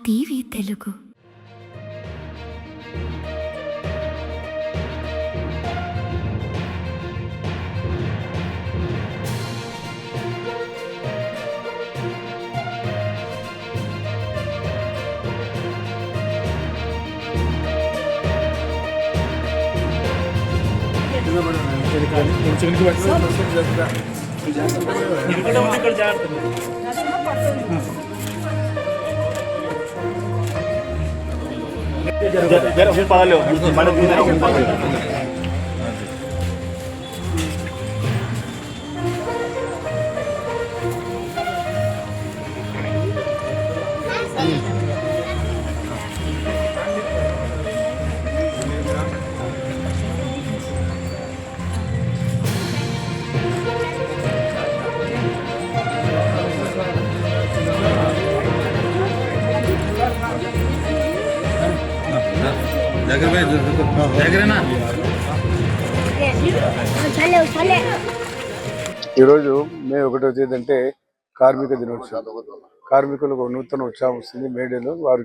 TV Telugu ఈరోజు మే 1వ తేదీ అంటే కార్మిక దినోత్సవం. కార్మికులకు నూతన ఉత్సాహం వస్తుంది. మేడేలో వారి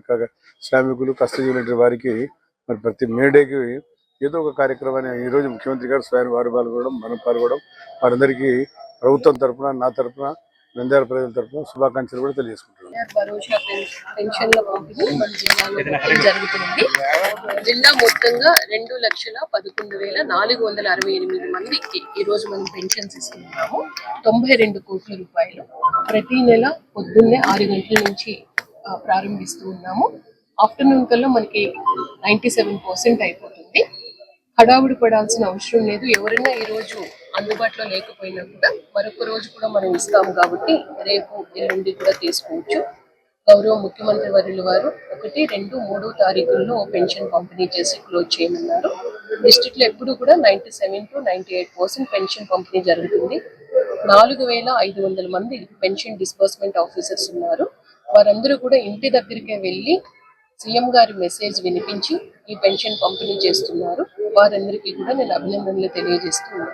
శ్రామికులు కష్టజీవులంటే వారికి మరి ప్రతి మేడేకి ఏదో ఒక కార్యక్రమాన్ని ఈరోజు ముఖ్యమంత్రి గారు స్వయం వారు పాల్గొనడం, మనం పాల్గొనడం, వారందరికీ ప్రభుత్వం తరఫున, నా తరఫున, నంద్యాల ప్రజల తరఫున శుభాకాంక్షలు కూడా తెలియజేసుకుంటున్నాను. జరుగుతుంది. జిల్లా మొత్తంగా 2,11,468 మందికి ఈ రోజు మనం పెన్షన్స్ ఇస్తున్నాము. 92 కోట్ల రూపాయలు ప్రతి నెల పొద్దున్నే 6 గంటల నుంచి ప్రారంభిస్తూ ఉన్నాము. ఆఫ్టర్నూన్ కల్లా మనకి 97% అయిపోతుంది. హడావుడి పడాల్సిన అవసరం లేదు. ఎవరైనా ఈ రోజు అందుబాటులో లేకపోయినా కూడా మరొక రోజు కూడా మనం ఇస్తాము కాబట్టి రేపు ఎల్లుండి కూడా తీసుకోవచ్చు. గౌరవ ముఖ్యమంత్రి వర్యులు వారు 1, 2, 3 తారీఖుల్లో పెన్షన్ పంపిణీ చేసి క్లోజ్ చేయమన్నారు. డిస్ట్రిక్ట్ లో ఎప్పుడు కూడా 97 to 98% పెన్షన్ పంపిణీ జరుగుతుంది. 4,500 మంది పెన్షన్ డిస్బర్స్మెంట్ ఆఫీసర్స్ ఉన్నారు. వారందరూ కూడా ఇంటి దగ్గరికే వెళ్ళి సీఎం గారి మెసేజ్ వినిపించి ఈ పెన్షన్ పంపిణీ చేస్తున్నారు. వారందరికీ కూడా నేను అభినందనలు తెలియజేస్తున్నాను.